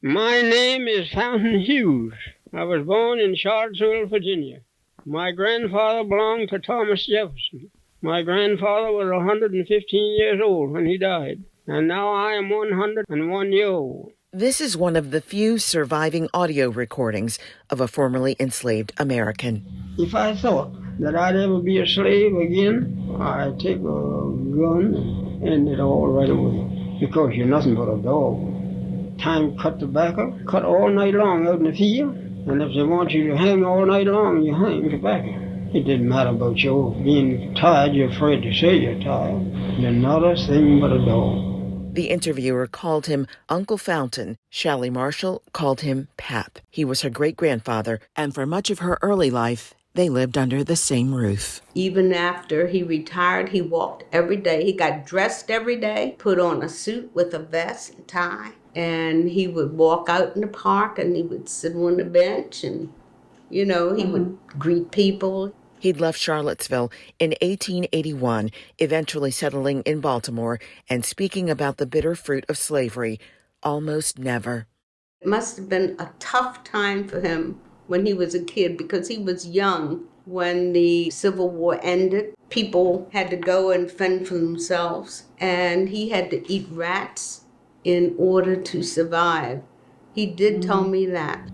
My name is Fountain Hughes. I was born in Charlottesville, Virginia. My grandfather belonged to Thomas Jefferson. My grandfather was 115 years old when he died, and now I am 101 years old. This is one of the few surviving audio recordings of a formerly enslaved American. If I thought that I'd ever be a slave again, I'd take a gun and end it all right away. Because you're nothing but a dog. Time cut tobacco, cut all night long out in the field. And if they want you to hang all night long, you hang tobacco. It didn't matter about your being tired. You're afraid to say you're tired. You're not a thing but a dog. The interviewer called him Uncle Fountain. Shally Marshall called him Pap. He was her great-grandfather, and for much of her early life, they lived under the same roof. Even after he retired, he walked every day. He got dressed every day, put on a suit with a vest and tie. And he would walk out in the park and he would sit on the bench and, he would greet people. He'd left Charlottesville in 1881, eventually settling in Baltimore and speaking about the bitter fruit of slavery almost never. It must have been a tough time for him when he was a kid because he was young when the Civil War ended. People had to go and fend for themselves, and he had to eat rats in order to survive. He did tell me that.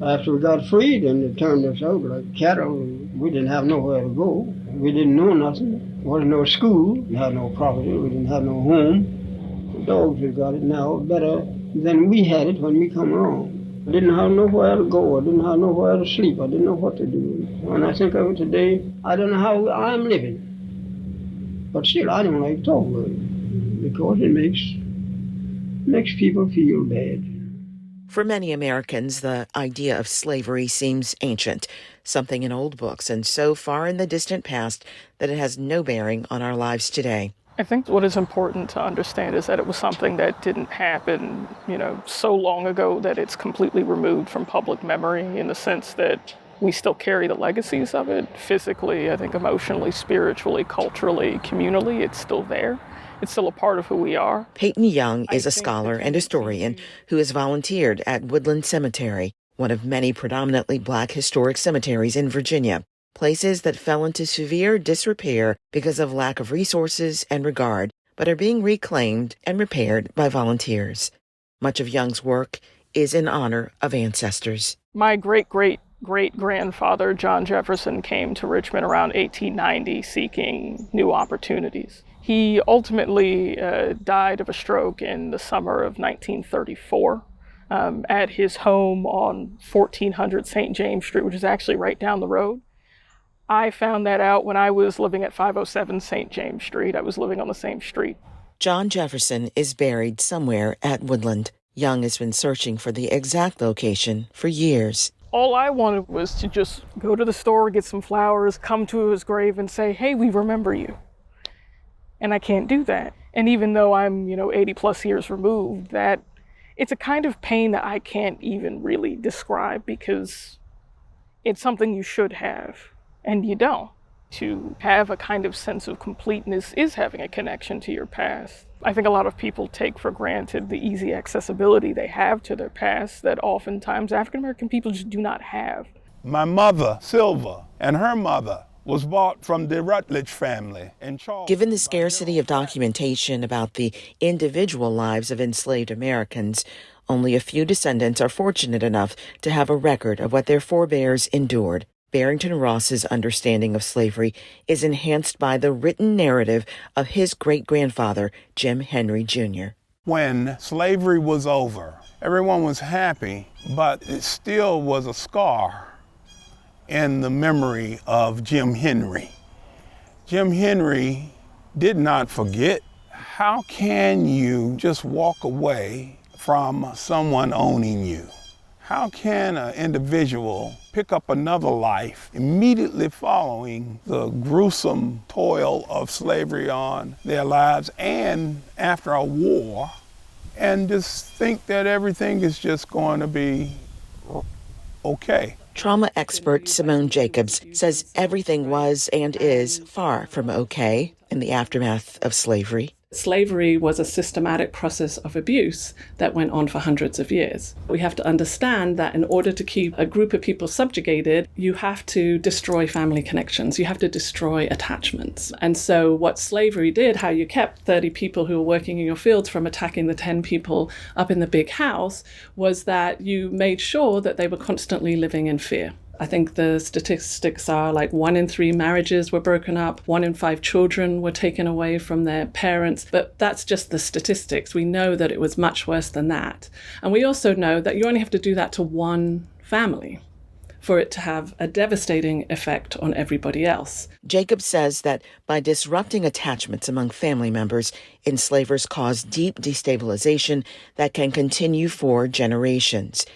After we got freed and they turned us out like cattle, we didn't have nowhere to go. We didn't know nothing. There wasn't no school. We had no property. We didn't have no home. The dogs have got it now better than we had it when we come along. I didn't have nowhere to go. I didn't have nowhere to sleep. I didn't know what to do. When I think of it today, I don't know how I'm living. But still, I don't like to talk about it because it makes people feel bad. For many Americans, the idea of slavery seems ancient, something in old books, and so far in the distant past that it has no bearing on our lives today. I think what is important to understand is that it was something that didn't happen, so long ago that it's completely removed from public memory in the sense that we still carry the legacies of it physically, I think emotionally, spiritually, culturally, communally. It's still there. It's still a part of who we are. Peyton Young is a scholar and historian who has volunteered at Woodland Cemetery, one of many predominantly Black historic cemeteries in Virginia, places that fell into severe disrepair because of lack of resources and regard, but are being reclaimed and repaired by volunteers. Much of Young's work is in honor of ancestors. My great-great-great-grandfather, John Jefferson, came to Richmond around 1890 seeking new opportunities. He ultimately died of a stroke in the summer of 1934 at his home on 1400 St. James Street, which is actually right down the road. I found that out when I was living at 507 St. James Street. I was living on the same street. John Jefferson is buried somewhere at Woodland. Young has been searching for the exact location for years. All I wanted was to just go to the store, get some flowers, come to his grave and say, hey, we remember you. And I can't do that. And even though I'm, 80 plus years removed, that it's a kind of pain that I can't even really describe because it's something you should have and you don't. To have a kind of sense of completeness is having a connection to your past. I think a lot of people take for granted the easy accessibility they have to their past that oftentimes African American people just do not have. My mother, Silva, and her mother was bought from the Rutledge family in Charleston. Given the scarcity of documentation about the individual lives of enslaved Americans, only a few descendants are fortunate enough to have a record of what their forebears endured. Barrington Ross's understanding of slavery is enhanced by the written narrative of his great-grandfather, Jim Henry Jr. When slavery was over, everyone was happy, but it still was a scar in the memory of Jim Henry. Jim Henry did not forget. How can you just walk away from someone owning you? How can an individual pick up another life immediately following the gruesome toil of slavery on their lives and after a war and just think that everything is just going to be okay? Trauma expert Simone Jacobs says everything was and is far from okay in the aftermath of slavery. Slavery was a systematic process of abuse that went on for hundreds of years. We have to understand that in order to keep a group of people subjugated, you have to destroy family connections. You have to destroy attachments. And so what slavery did, how you kept 30 people who were working in your fields from attacking the 10 people up in the big house, was that you made sure that they were constantly living in fear. I think the statistics are like 1 in 3 marriages were broken up, 1 in 5 children were taken away from their parents, but that's just the statistics. We know that it was much worse than that. And we also know that you only have to do that to one family for it to have a devastating effect on everybody else. Jacob says that by disrupting attachments among family members, enslavers cause deep destabilization that can continue for generations.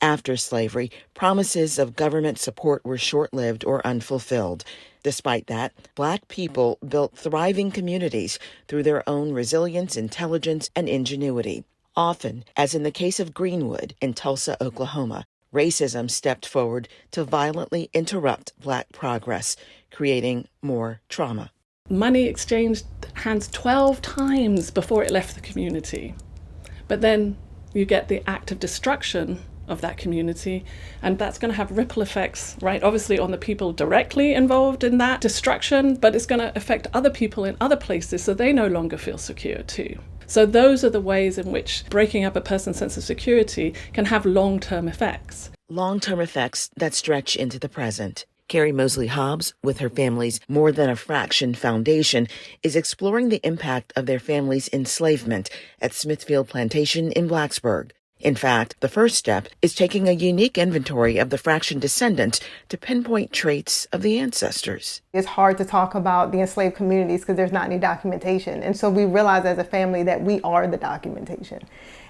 After slavery, promises of government support were short-lived or unfulfilled. Despite that, Black people built thriving communities through their own resilience, intelligence, and ingenuity. Often, as in the case of Greenwood in Tulsa, Oklahoma, racism stepped forward to violently interrupt Black progress, creating more trauma. Money exchanged hands 12 times before it left the community. But then you get the act of destruction of that community, and that's going to have ripple effects, right? Obviously on the people directly involved in that destruction, but it's going to affect other people in other places so they no longer feel secure too. So those are the ways in which breaking up a person's sense of security can have long-term effects. Long-term effects that stretch into the present. Carrie Mosley Hobbs, with her family's More Than a Fraction Foundation, is exploring the impact of their family's enslavement at Smithfield Plantation in Blacksburg. In fact, the first step is taking a unique inventory of the fraction descendants to pinpoint traits of the ancestors. It's hard to talk about the enslaved communities because there's not any documentation. And so we realize as a family that we are the documentation.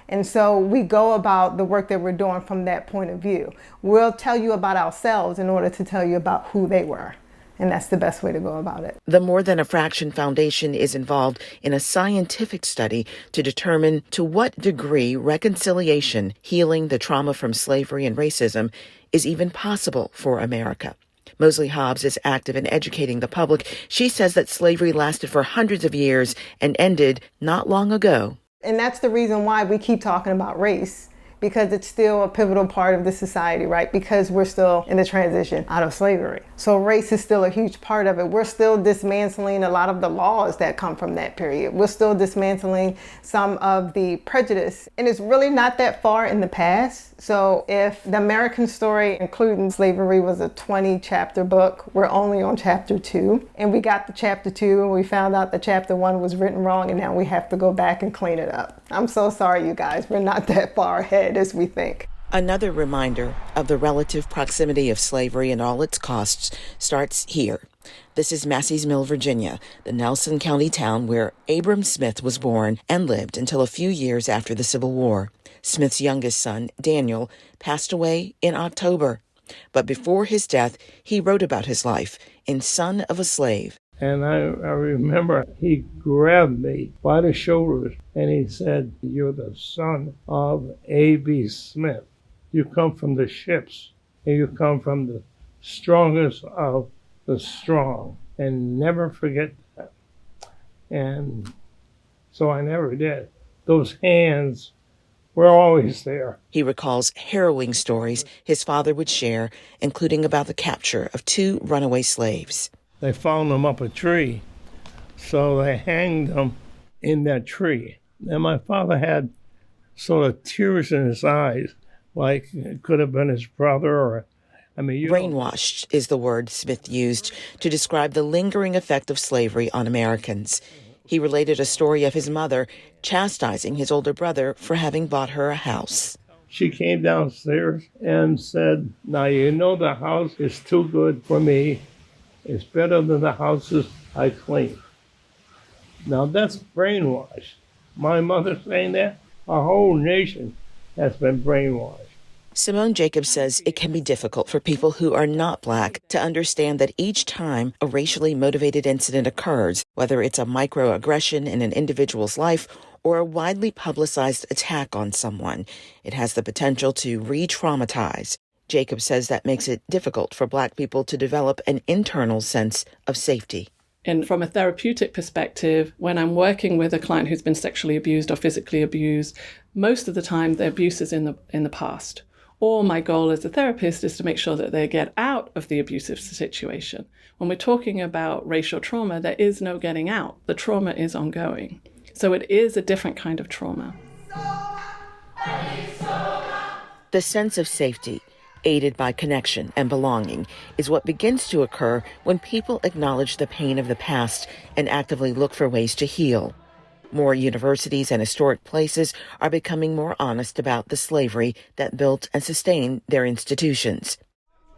And so we go about the work that we're doing from that point of view. We'll tell you about ourselves in order to tell you about who they were. And that's the best way to go about it. The More Than a Fraction Foundation is involved in a scientific study to determine to what degree reconciliation, healing the trauma from slavery and racism, is even possible for America. Mosley Hobbs is active in educating the public. She says that slavery lasted for hundreds of years and ended not long ago. And that's the reason why we keep talking about race, because it's still a pivotal part of the society, right? Because we're still in the transition out of slavery. So race is still a huge part of it. We're still dismantling a lot of the laws that come from that period. We're still dismantling some of the prejudice. And it's really not that far in the past. So if the American story, including slavery, was a 20-chapter book, we're only on chapter 2. And we got to chapter 2 and we found out that chapter 1 was written wrong, and now we have to go back and clean it up. I'm so sorry, you guys. We're not that far ahead as we think. Another reminder of the relative proximity of slavery and all its costs starts here. This is Massey's Mill, Virginia, the Nelson County town where Abram Smith was born and lived until a few years after the Civil War. Smith's youngest son, Daniel, passed away in October. But before his death, he wrote about his life in Son of a Slave. And I remember he grabbed me by the shoulders and he said, "You're the son of A.B. Smith. You come from the ships and you come from the strongest of the strong. And never forget that." And so I never did. Those hands were always there. He recalls harrowing stories his father would share, including about the capture of 2 runaway slaves. They found them up a tree, so they hanged them in that tree. And my father had sort of tears in his eyes, like it could have been his brother or, Brainwashed is the word Smith used to describe the lingering effect of slavery on Americans. He related a story of his mother chastising his older brother for having bought her a house. She came downstairs and said, "Now you know the house is too good for me. It's better than the houses I clean." Now that's brainwashed. My mother saying that, our whole nation has been brainwashed. Simone Jacobs says it can be difficult for people who are not Black to understand that each time a racially motivated incident occurs, whether it's a microaggression in an individual's life or a widely publicized attack on someone, it has the potential to re-traumatize. Jacobs says that makes it difficult for Black people to develop an internal sense of safety. And from a therapeutic perspective, when I'm working with a client who's been sexually abused or physically abused, most of the time the abuse is in the past. Or my goal as a therapist is to make sure that they get out of the abusive situation. When we're talking about racial trauma, there is no getting out. The trauma is ongoing. So it is a different kind of trauma. The sense of safety, aided by connection and belonging, is what begins to occur when people acknowledge the pain of the past and actively look for ways to heal. More universities and historic places are becoming more honest about the slavery that built and sustained their institutions.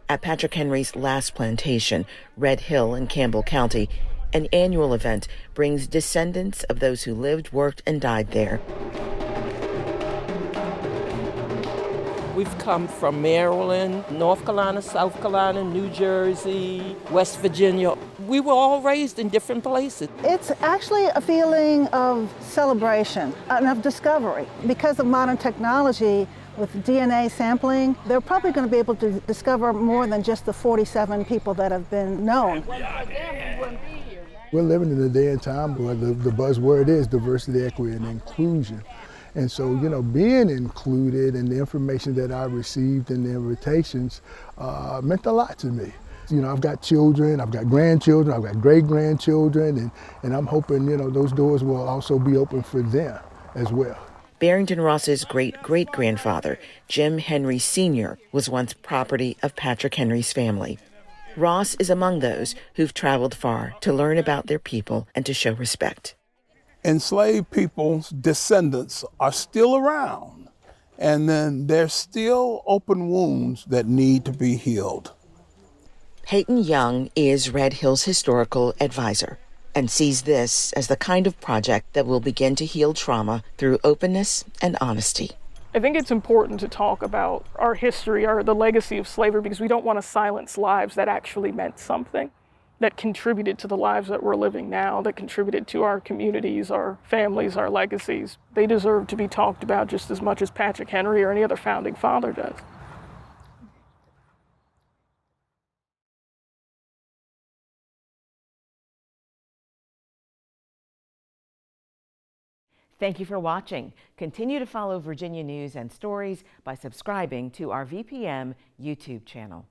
At Patrick Henry's last plantation, Red Hill in Campbell County, an annual event brings descendants of those who lived, worked, and died there. We've come from Maryland, North Carolina, South Carolina, New Jersey, West Virginia. We were all raised in different places. It's actually a feeling of celebration and of discovery. Because of modern technology, with DNA sampling, they're probably going to be able to discover more than just the 47 people that have been known. We're living in a day and time where the buzzword is diversity, equity, and inclusion. And so, being included and the information that I received and the invitations meant a lot to me. I've got children, I've got grandchildren, I've got great-grandchildren, and I'm hoping, those doors will also be open for them as well. Barrington Ross's great-great-grandfather, Jim Henry Sr., was once property of Patrick Henry's family. Ross is among those who've traveled far to learn about their people and to show respect. Enslaved people's descendants are still around, and then there's still open wounds that need to be healed. Peyton Young is Red Hill's historical advisor and sees this as the kind of project that will begin to heal trauma through openness and honesty. I think it's important to talk about our history, the legacy of slavery, because we don't want to silence lives that actually meant something, that contributed to the lives that we're living now, that contributed to our communities, our families, our legacies. They deserve to be talked about just as much as Patrick Henry or any other founding father does. Thank you for watching. Continue to follow Virginia News and Stories by subscribing to our VPM YouTube channel.